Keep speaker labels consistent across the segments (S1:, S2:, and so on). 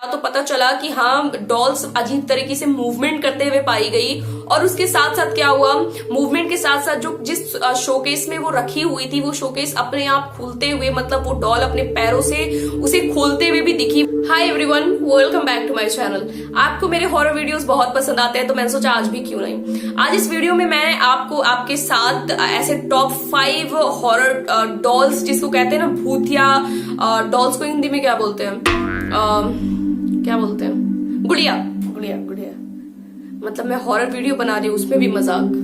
S1: तो पता चला कि हाँ, डॉल्स अजीब तरीके से मूवमेंट करते हुए पाई गई। और उसके साथ साथ क्या हुआ, मूवमेंट के साथ साथ जो जिस शोकेस में वो रखी हुई थी, वो शोकेस अपने आप खुलते हुए, मतलब वो डॉल अपने पैरों से उसे खोलते हुए भी दिखी। Hi everyone, welcome back to my channel. आपको मेरे हॉरर वीडियोस बहुत पसंद आते हैं, तो मैंने सोचा आज भी क्यों नहीं, आज इस वीडियो में मैं आपके साथ ऐसे टॉप 5 हॉरर डॉल्स, जिसको कहते हैं ना भूतिया डॉल्स, को हिंदी में क्या बोलते हैं, क्या बोलते हैं, गुड़िया गुड़िया गुड़िया। मतलब मैं हॉरर वीडियो बना रही हूँ, उसमें भी मजाक,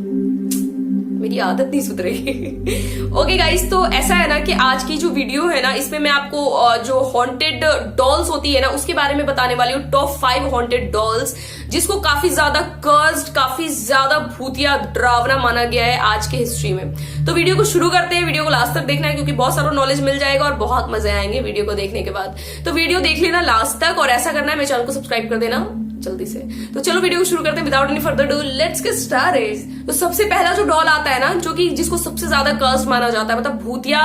S1: मेरी आदत नहीं सुधरेगी। ओके गाइस, तो ऐसा है ना कि आज की जो वीडियो है ना, इसमें मैं आपको जो हॉन्टेड डॉल्स होती है ना, उसके बारे में बताने वाली हूँ। टॉप 5 हॉन्टेड डॉल्स, जिसको काफी ज्यादा कर्स्ड, काफी ज्यादा भूतिया, डरावना माना गया है आज के हिस्ट्री में। तो वीडियो को शुरू करते हैं। वीडियो को लास्ट तक देखना है, क्योंकि बहुत सारा नॉलेज मिल जाएगा और बहुत मजे आएंगे वीडियो को देखने के बाद। तो वीडियो देख लेना लास्ट तक, और ऐसा करना है, मेरे चैनल को सब्सक्राइब कर देना जल्दी से। तो चलो वीडियो को शुरू करते हैं without any further do, let's get started. तो सबसे पहला जो डॉल आता है ना, जो कि जिसको सबसे ज्यादा कर्स माना जाता है, मतलब भूतिया,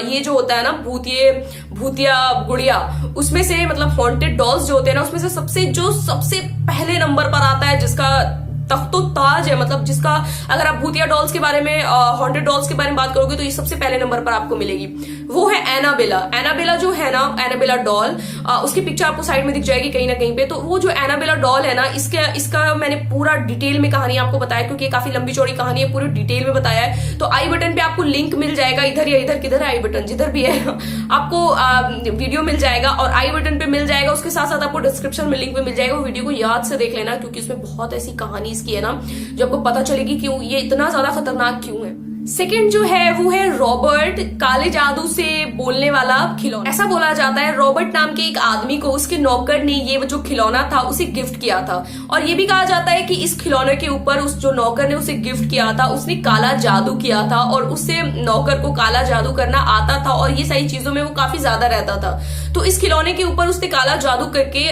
S1: ये जो होता है ना भूतिया गुड़िया, उसमें से मतलब हॉन्टेड डॉल्स जो होते हैं ना, उसमें से सबसे पहले नंबर पर आता है, जिसका तख्तो ताज है, मतलब जिसका अगर आप भूतिया डॉल्स के बारे में, हॉन्टेड डॉल्स के बारे में बात करोगे, तो ये सबसे पहले नंबर पर आपको मिलेगी। वो है एनाबेला। एनाबेला जो है ना, एनाबेला डॉल, उसकी पिक्चर आपको साइड में दिख जाएगी कहीं ना कहीं पे। तो वो जो एनाबेला डॉल है ना, इसका मैंने पूरा डिटेल में कहानी आपको बताया, क्योंकि काफी लंबी चौड़ी कहानी है, पूरी डिटेल में बताया है। तो आई बटन पे आपको लिंक मिल जाएगा, इधर या इधर, किधर है आई बटन, जिधर भी है आपको वीडियो मिल जाएगा, और आई बटन पे मिल जाएगा। उसके साथ साथ आपको डिस्क्रिप्शन में लिंक भी मिल जाएगा। वो वीडियो को याद से देख लेना, क्योंकि उसमें बहुत ऐसी कहानी इसकी है ना, जो आपको पता चलेगी कि ये इतना ज्यादा खतरनाक क्यों है। सेकेंड जो है वो है रॉबर्ट, काले जादू से बोलने वाला खिलौना। ऐसा बोला जाता है रॉबर्ट नाम के एक आदमी को उसके नौकर ने ये जो खिलौना था उसे गिफ्ट किया था, और ये भी कहा जाता है कि इस खिलौने के ऊपर उस जो नौकर ने उसे गिफ्ट किया था, उसने काला जादू किया था, और उससे नौकर को काला जादू करना आता था, और ये सारी चीजों में वो काफी ज्यादा रहता था। तो इस खिलौने के ऊपर उसने काला जादू करके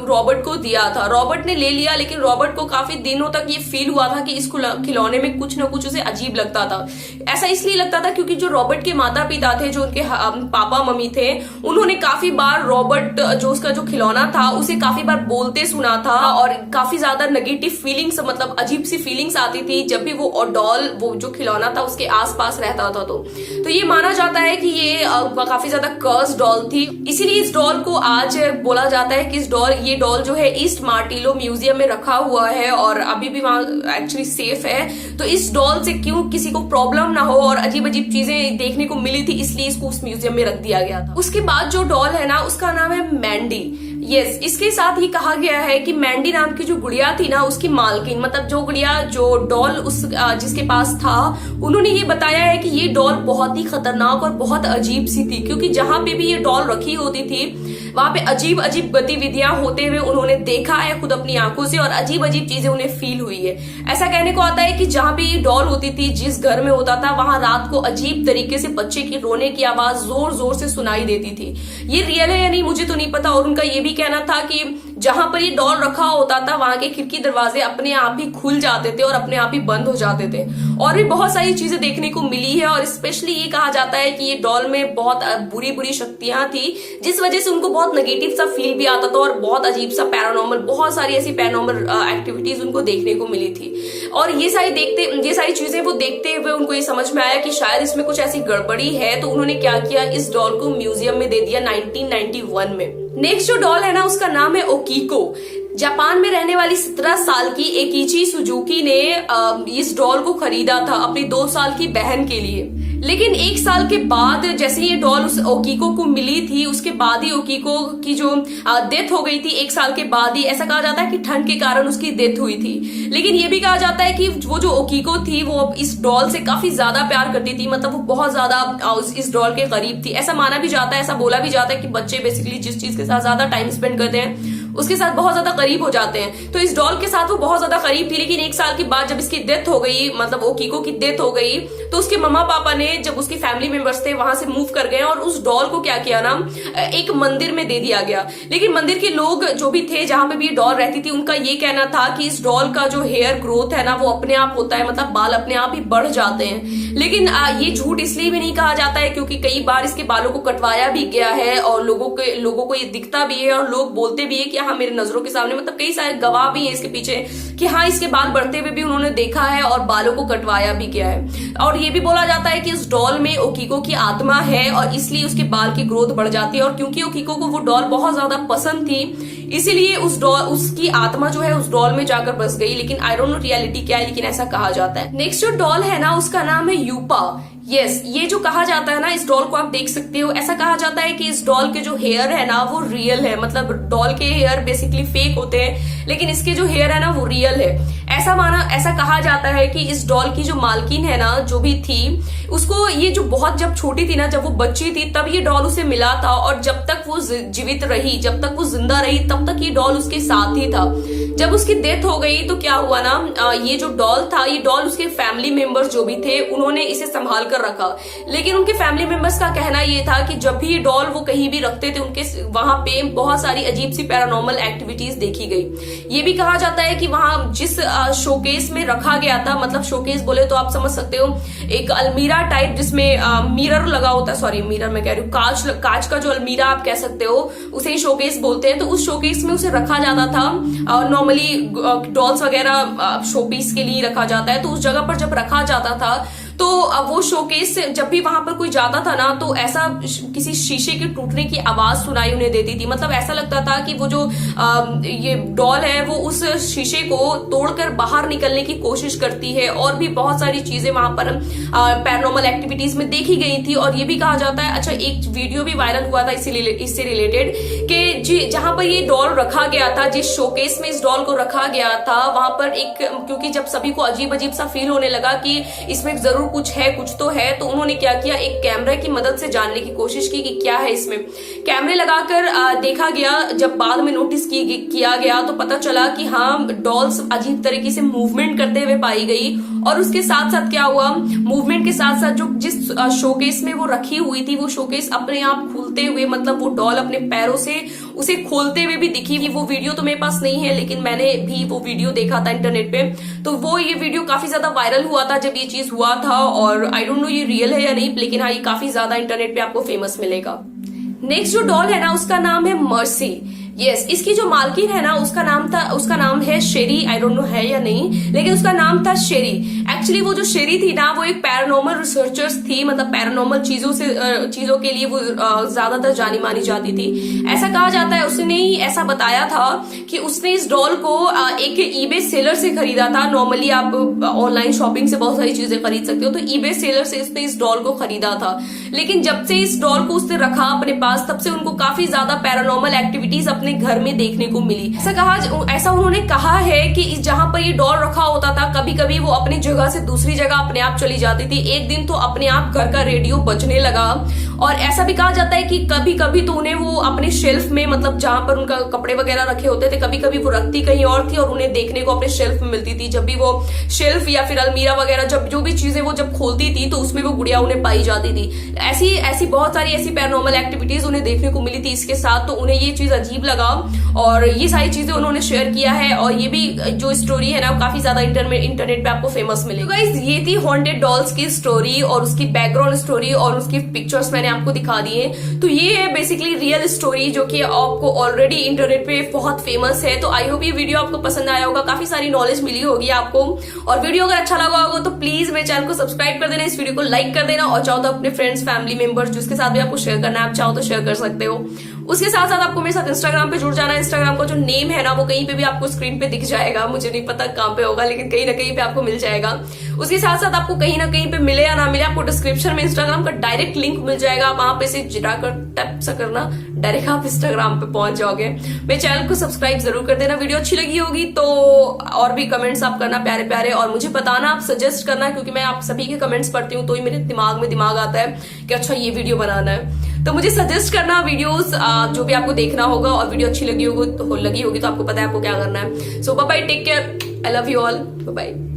S1: रॉबर्ट को दिया था। रॉबर्ट ने ले लिया, लेकिन रॉबर्ट को काफी दिनों तक ये फील हुआ था कि इस खिलौने में कुछ ना कुछ उसे अजीब लगता था। ऐसा इसलिए लगता था क्योंकि जो रॉबर्ट के माता पिता थे, जो उनके पापा मम्मी थे, उन्होंने काफी बार रॉबर्ट जो उसका जो खिलौना था उसे काफी बार बोलते सुना था, और काफी ज्यादा नेगेटिव फीलिंग्स, मतलब अजीब सी फीलिंग्स आती थी जब भी वो डॉल, वो जो खिलौना था, उसके आसपास रहता था। तो ये माना जाता है कि ये काफी ज्यादा कर्स डॉल थी। इसीलिए इस डॉल को आज बोला जाता है कि ये डॉल जो है ईस्ट मार्टिलो म्यूजियम में रखा हुआ है, और अभी भी वहां एक्चुअली सेफ है। तो इस डॉल से क्यों किसी को प्रॉब्लम ना हो और अजीब अजीब चीजें देखने को मिली थी, इसलिए इसको उस म्यूजियम में रख दिया गया था। उसके बाद जो डॉल है ना, उसका नाम है मैंडी। यस, इसके साथ ही कहा गया है कि मैंडी नाम की जो गुड़िया थी ना, उसकी मालकिन, मतलब जो गुड़िया, जो डॉल जिसके पास था, उन्होंने ये बताया है कि ये डॉल बहुत ही खतरनाक और बहुत अजीब सी थी, क्योंकि जहां पे भी ये डॉल रखी होती थी, वहां पे अजीब अजीब गतिविधियां होते हुए उन्होंने देखा है खुद अपनी आंखों से, और अजीब अजीब चीजें उन्हें फील हुई है। ऐसा कहने को आता है कि जहां पे ये डॉल होती थी, जिस घर में होता था, वहां रात को अजीब तरीके से बच्चे की रोने की आवाज जोर जोर से सुनाई देती थी। ये रियल है या नहीं मुझे तो नहीं पता। और उनका ये भी कहना था कि जहां पर ये डॉल रखा होता था, वहां के खिड़की दरवाजे अपने आप ही खुल जाते थे और अपने आप ही बंद हो जाते थे। और भी बहुत सारी चीजें देखने को मिली है, और स्पेशली ये कहा जाता है कि ये डॉल में बहुत बुरी बुरी शक्तियां थी, जिस वजह से उनको बहुत नेगेटिव सा फील भी आता था, और बहुत अजीब सा पैरानॉर्मल, बहुत सारी ऐसी पैरानॉर्मल एक्टिविटीज उनको देखने को मिली थी। और ये सारी चीजें वो देखते हुए उनको ये समझ में आया कि शायद इसमें कुछ ऐसी गड़बड़ी है। तो उन्होंने क्या किया, इस डॉल को म्यूजियम में दे दिया 1991 में। नेक्स्ट जो डॉल है ना, उसका नाम है ओकीको। जापान में रहने वाली 17 साल की एकिची सुजुकी ने इस डॉल को खरीदा था अपनी 2 साल की बहन के लिए। लेकिन 1 साल के बाद जैसे ये डॉल उस ओकीको को मिली थी, उसके बाद ही ओकीको की जो डेथ हो गई थी 1 साल के बाद ही। ऐसा कहा जाता है कि ठंड के कारण उसकी डेथ हुई थी। लेकिन ये भी कहा जाता है कि वो जो ओकीको थी, वो इस डॉल से काफी ज्यादा प्यार करती थी, मतलब वो बहुत ज्यादा इस डॉल के करीब थी। ऐसा माना भी जाता है, ऐसा बोला भी जाता है कि बच्चे बेसिकली जिस चीज के साथ ज्यादा टाइम स्पेंड करते हैं, उसके साथ बहुत ज्यादा करीब हो जाते हैं। तो इस डॉल के साथ वो बहुत ज्यादा करीब थी। लेकिन 1 साल के बाद जब इसकी डेथ हो गई, मतलब ओकीको की डेथ हो गई, तो उसके मम्मा पापा ने, जब उसके फैमिली मेंबर्स थे, वहां से मूव कर गए, और उस डॉल को क्या किया ना, एक मंदिर में दे दिया गया। लेकिन मंदिर के लोग जो भी थे, जहां पे भी ये डॉल रहती थी, उनका ये कहना था कि इस डॉल का जो हेयर ग्रोथ है ना, वो अपने आप होता है, मतलब बाल अपने आप ही बढ़ जाते हैं। लेकिन ये झूठ इसलिए भी नहीं कहा जाता है क्योंकि कई बार इसके बालों को कटवाया भी गया है और लोगों को ये दिखता भी है और लोग बोलते भी है कि हाँ मेरे नजरों के सामने, मतलब कई सारे गवाह भी है इसके पीछे कि हाँ इसके बाल बढ़ते हुए भी उन्होंने देखा है और बालों को कटवाया भी गया है। और ये भी बोला जाता है कि इस डॉल में ओकीको की आत्मा है और इसलिए उसके बाल की ग्रोथ बढ़ जाती है। और क्योंकि ओकीको को वो डॉल बहुत ज्यादा पसंद थी इसीलिए उसकी आत्मा जो है उस डॉल में जाकर बस गई। लेकिन आई डोंट नो रियलिटी क्या है, लेकिन ऐसा कहा जाता है। नेक्स्ट जो डॉल है ना उसका नाम है यूपा। यस, ये जो कहा जाता है ना, इस डॉल को आप देख सकते हो, ऐसा कहा जाता है कि इस डॉल के जो हेयर है ना वो रियल है। मतलब डॉल के हेयर बेसिकली फेक होते हैं लेकिन इसके जो हेयर है ना वो रियल है। ऐसा कहा जाता है कि इस डॉल की जो मालकिन है ना, जो भी थी, उसको ये जो बहुत जब छोटी थी ना, जब वो बच्ची थी तब ये डॉल उसे मिला था और जब तक वो जीवित रही, जब तक वो जिंदा रही तब तक ये डॉल उसके साथ ही था। जब उसकी डेथ हो गई तो क्या हुआ ना, ये जो डॉल था, ये डॉल उसके फैमिली मेंबर्स जो भी थे उन्होंने इसे संभाल कर रखा। लेकिन उनके फैमिली मेंबर्स का कहना ये था कि जब भी ये डॉल वो कहीं भी रखते थे उनके वहां पे बहुत सारी अजीब सी पैरानॉर्मल एक्टिविटीज देखी गई। ये भी कहा जाता है कि वहां जिस शोकेस में रखा गया था, मतलब शोकेस बोले तो आप समझ सकते हो एक अलमीरा टाइप जिसमें मिरर लगा होता है, सॉरी मिरर मैं कह रही हूँ, कांच का जो अलमीरा आप कह सकते हो उसे ही शोकेस बोलते हैं। तो उस शोकेस में उसे रखा जाता था। नॉर्मली डॉल्स वगैरह शोपीस के लिए रखा जाता है, तो उस जगह पर जब रखा जाता था तो वो शोकेस से जब भी वहां पर कोई जाता था ना तो ऐसा किसी शीशे के टूटने की आवाज सुनाई उन्हें देती थी। मतलब ऐसा लगता था कि वो जो ये डॉल है वो उस शीशे को तोड़कर बाहर निकलने की कोशिश करती है। और भी बहुत सारी चीजें वहां पर पैरानॉर्मल एक्टिविटीज में देखी गई थी। और ये भी कहा जाता है, अच्छा एक वीडियो भी वायरल हुआ था इससे रिलेटेड कि जहां पर ये डॉल रखा गया था, जिस शोकेस में इस डॉल को रखा गया था, वहां पर क्योंकि जब सभी को अजीब अजीब सा फील होने लगा कि इसमें जरूर कुछ तो है, तो उन्होंने क्या किया, एक कैमरे की मदद से जानने की कोशिश की कि क्या है इसमें। कैमरे लगाकर देखा गया। जब बाद में नोटिस किया गया तो पता चला कि हाँ डॉल्स अजीब तरीके से मूवमेंट करते हुए पाई गई। और उसके साथ साथ क्या हुआ, मूवमेंट के साथ साथ जो जिस शोकेस में वो रखी हुई थी वो शोकेस अपने आप खुलते हुए, मतलब वो डॉल अपने पैरों से उसे खोलते हुए भी दिखी। वो वीडियो तो मेरे पास नहीं है लेकिन मैंने भी वो वीडियो देखा था इंटरनेट पे। तो ये वीडियो काफी ज्यादा वायरल हुआ था जब ये चीज हुआ था। और आई डोंट नो ये रियल है या नहीं, लेकिन हाँ ये काफी ज्यादा इंटरनेट पे आपको फेमस मिलेगा। नेक्स्ट जो डॉल है ना उसका नाम है मर्सी। यस, इसकी जो मालकिन है ना उसका नाम है शेरी। आई डोंट नो है या नहीं, लेकिन उसका नाम था शेरी। एक्चुअली वो जो शेरी थी ना वो एक पैरानॉर्मल रिसर्चर्स थी। मतलब पैरानॉर्मल चीजों के लिए वो ज्यादातर जानी मानी जाती थी। ऐसा कहा जाता है, उसने ही ऐसा बताया था कि उसने इस डॉल को एक ईबे सेलर से खरीदा था। नॉर्मली आप ऑनलाइन शॉपिंग से बहुत सारी चीजें खरीद सकते हो, तो ईबे सेलर से उसने इस डॉल को खरीदा था। लेकिन जब से इस डॉल को उसने रखा अपने पास तब से उनको काफी ज्यादा पैरानॉर्मल एक्टिविटीज अपने घर में देखने को मिली। ऐसा उन्होंने कहा है कि जहां पर ये डॉल रखा होता था कभी कभी वो अपनी जगह से दूसरी जगह अपने आप चली जाती थी। एक दिन तो अपने आप घर का रेडियो बजने लगा। और ऐसा भी कहा जाता है कि कभी कभी तो उन्हें वो अपने शेल्फ में, मतलब जहां पर उनका कपड़े वगैरह रखे होते थे, कभी कभी वो रखती कहीं और थी और उन्हें देखने को अपने शेल्फ में मिलती थी। जब भी वो शेल्फ या फिर अलमीरा वगैरह जो भी चीजें वो जब खोलती थी तो उसमें वो गुड़िया उन्हें पाई जाती थी। ऐसी बहुत सारी ऐसी पैरानॉर्मल एक्टिविटीज उन्हें देखने को मिली थी इसके साथ। तो उन्हें ये चीज अजीब लगा और ये सारी चीजें उन्होंने शेयर किया है। और ये भी जो स्टोरी है ना काफी ज्यादा इंटरनेट पे आपको फेमस मिलेगी। तो गाइस ये थी हॉन्टेड डॉल्स की स्टोरी और उसकी बैकग्राउंड स्टोरी और उसकी पिक्चर्स मैंने आपको दिखा दिए। तो ये है बेसिकली रियल स्टोरी जो कि आपको ऑलरेडी इंटरनेट पे बहुत फेमस है। तो आई होप ये वीडियो आपको पसंद आया होगा, काफी सारी नॉलेज मिली होगी आपको। और वीडियो अगर अच्छा लगा होगा तो प्लीज मेरे चैनल को सब्सक्राइब कर देना, इस वीडियो को लाइक कर देना और चाहो तो अपने फ्रेंड्स फैमिली मेंबर्स जिसके साथ भी आपको शेयर करना है आप चाहो तो शेयर कर सकते हो। उसके साथ साथ आपको मेरे साथ इंस्टाग्राम पे जुड़ जाना है। इंस्टाग्राम का जो नेम है ना वो कहीं पे भी आपको स्क्रीन पे दिख जाएगा, मुझे नहीं पता कहां पे होगा लेकिन कहीं ना कहीं पे आपको मिल जाएगा। उसके साथ साथ आपको कहीं ना कहीं पे मिले या ना मिले आपको डिस्क्रिप्शन में इंस्टाग्राम का डायरेक्ट लिंक मिल जाएगा। वहां पे से जाकर टैप सा करना, डायरेक्ट आप इंस्टाग्राम पे पहुंच जाओगे। मेरे चैनल को सब्सक्राइब जरूर कर देना। वीडियो अच्छी लगी होगी तो और भी कमेंट्स आप करना प्यारे प्यारे और मुझे बताना, आप सजेस्ट करना, क्योंकि मैं आप सभी के कमेंट्स पढ़ती हूँ तो ही मेरे दिमाग में दिमाग आता है कि अच्छा ये वीडियो बनाना है। तो मुझे सजेस्ट करना वीडियोस जो भी आपको देखना होगा। और वीडियो अच्छी लगी होगी तो आपको पता है आपको क्या करना है। So bye bye, take care, I love you all, bye bye.